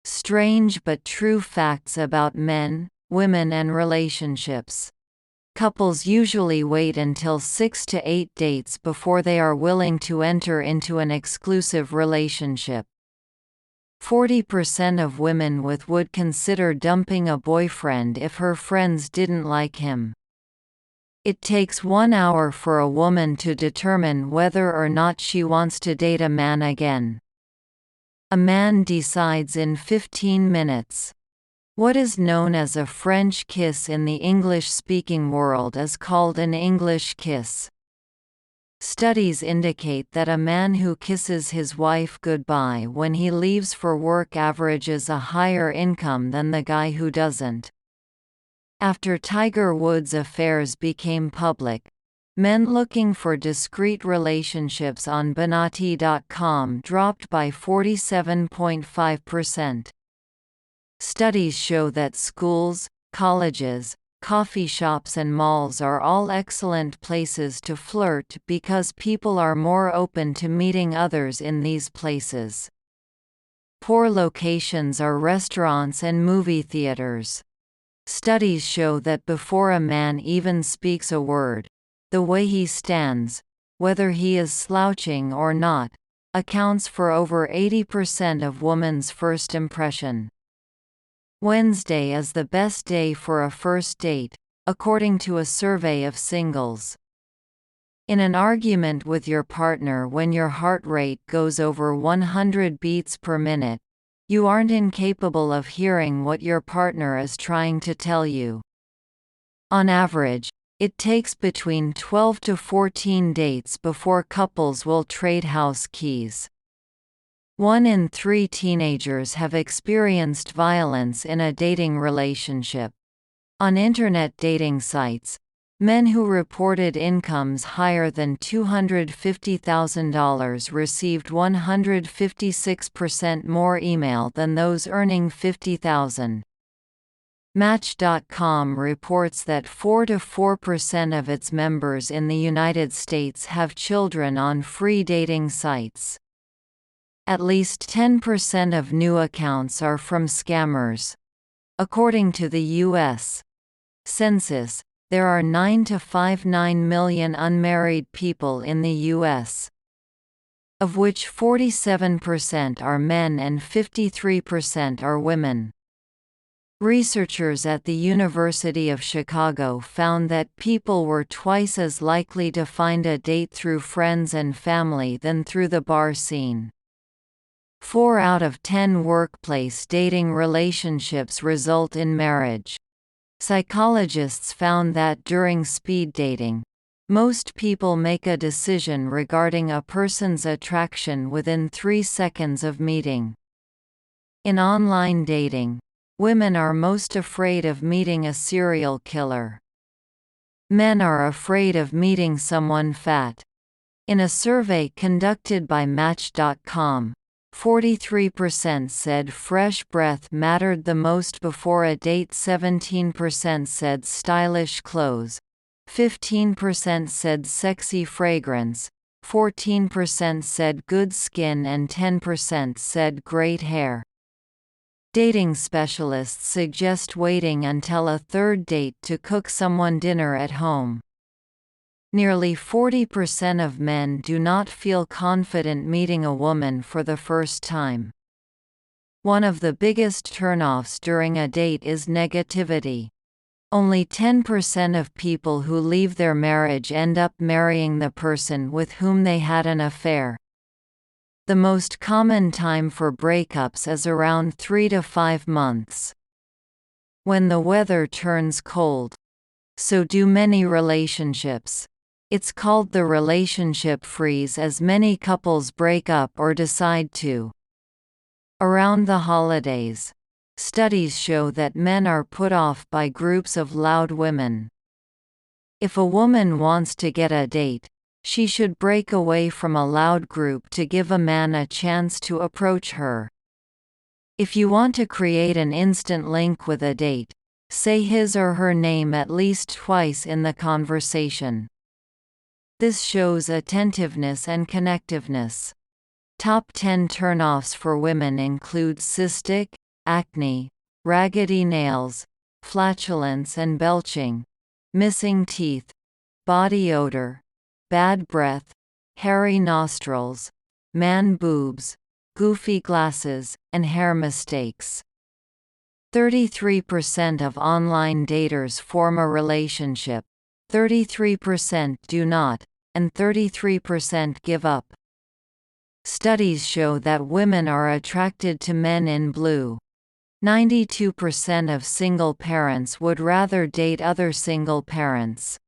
Strange but true facts about men, women and relationships. Couples usually wait until 6 to 8 dates before they are willing to enter into an exclusive relationship. 40% of women would consider dumping a boyfriend if her friends didn't like him. It takes 1 hour for a woman to determine whether or not she wants to date a man again. A man decides in 15 minutes. What is known as a French kiss in the English-speaking world is called an English kiss. Studies indicate that a man who kisses his wife goodbye when he leaves for work averages a higher income than the guy who doesn't. After Tiger Woods' affairs became public, men looking for discreet relationships on Bonati.com dropped by 47.5%. Studies show that schools, colleges, coffee shops and malls are all excellent places to flirt because people are more open to meeting others in these places. Poor locations are restaurants and movie theaters. Studies show that before a man even speaks a word, the way he stands, whether he is slouching or not, accounts for over 80% of women's first impression. Wednesday is the best day for a first date, according to a survey of singles. In an argument with your partner when your heart rate goes over 100 beats per minute, you aren't incapable of hearing what your partner is trying to tell you. On average, it takes between 12 to 14 dates before couples will trade house keys. 1 in 3 teenagers have experienced violence in a dating relationship. On internet dating sites, men who reported incomes higher than $250,000 received 156% more email than those earning $50,000. Match.com reports that 4 to 4% of its members in the United States have children on free dating sites. At least 10% of new accounts are from scammers. According to the U.S. Census, there are 9 to 59 million unmarried people in the U.S., of which 47% are men and 53% are women. Researchers at the University of Chicago found that people were twice as likely to find a date through friends and family than through the bar scene. 4 out of 10 workplace dating relationships result in marriage. Psychologists found that during speed dating, most people make a decision regarding a person's attraction within 3 seconds of meeting. In online dating, women are most afraid of meeting a serial killer. Men are afraid of meeting someone fat. In a survey conducted by Match.com, 43% said fresh breath mattered the most before a date, 17% said stylish clothes, 15% said sexy fragrance, 14% said good skin and 10% said great hair. Dating specialists suggest waiting until a third date to cook someone dinner at home. Nearly 40% of men do not feel confident meeting a woman for the first time. One of the biggest turnoffs during a date is negativity. Only 10% of people who leave their marriage end up marrying the person with whom they had an affair. The most common time for breakups is around 3 to 5 months. When the weather turns cold, so do many relationships. It's called the relationship freeze as many couples break up or decide to. Around the holidays, studies show that men are put off by groups of loud women. If a woman wants to get a date, she should break away from a loud group to give a man a chance to approach her. If you want to create an instant link with a date, say his or her name at least twice in the conversation. This shows attentiveness and connectiveness. Top 10 turnoffs for women include cystic, acne, raggedy nails, flatulence and belching, missing teeth, body odor, bad breath, hairy nostrils, man boobs, goofy glasses, and hair mistakes. 33% of online daters form a relationship, 33% do not, and 33% give up. Studies show that women are attracted to men in blue. 92% of single parents would rather date other single parents.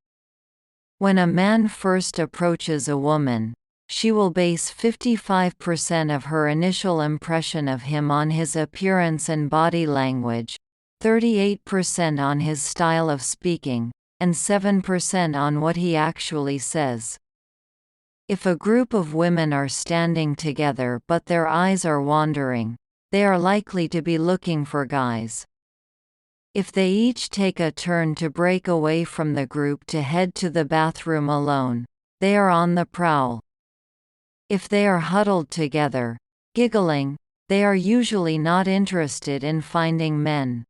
When a man first approaches a woman, she will base 55% of her initial impression of him on his appearance and body language, 38% on his style of speaking, and 7% on what he actually says. If a group of women are standing together but their eyes are wandering, they are likely to be looking for guys. If they each take a turn to break away from the group to head to the bathroom alone, they are on the prowl. If they are huddled together, giggling, they are usually not interested in finding men.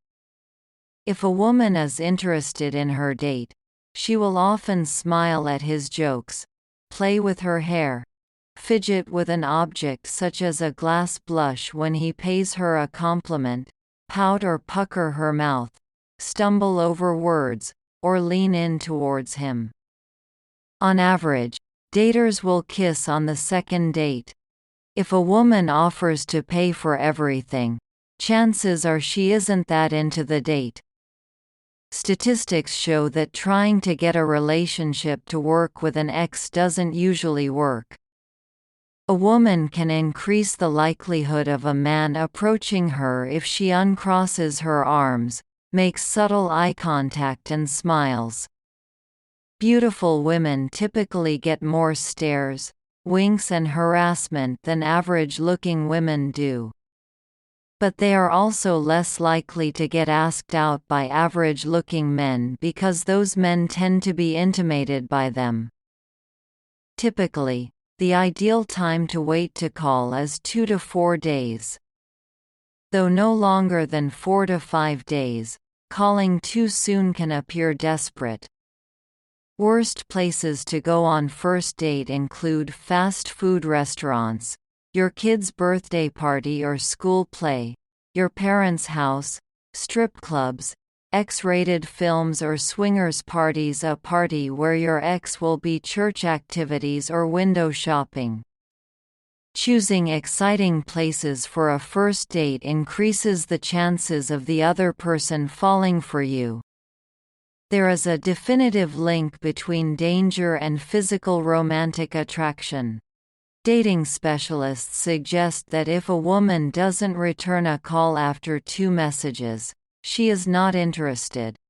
If a woman is interested in her date, she will often smile at his jokes, play with her hair, fidget with an object such as a glass blush when he pays her a compliment, pout or pucker her mouth, stumble over words, or lean in towards him. On average, daters will kiss on the second date. If a woman offers to pay for everything, chances are she isn't that into the date. Statistics show that trying to get a relationship to work with an ex doesn't usually work. A woman can increase the likelihood of a man approaching her if she uncrosses her arms, makes subtle eye contact and smiles. Beautiful women typically get more stares, winks and harassment than average-looking women do. But they are also less likely to get asked out by average-looking men because those men tend to be intimidated by them. Typically, the ideal time to wait to call is 2 to 4 days. Though no longer than 4 to 5 days, calling too soon can appear desperate. Worst places to go on first date include fast food restaurants, your kid's birthday party or school play, your parents' house, strip clubs, X-rated films or swingers parties, a party where your ex will be, church activities or window shopping. Choosing exciting places for a first date increases the chances of the other person falling for you. There is a definitive link between danger and physical romantic attraction. Dating specialists suggest that if a woman doesn't return a call after 2 messages, she is not interested.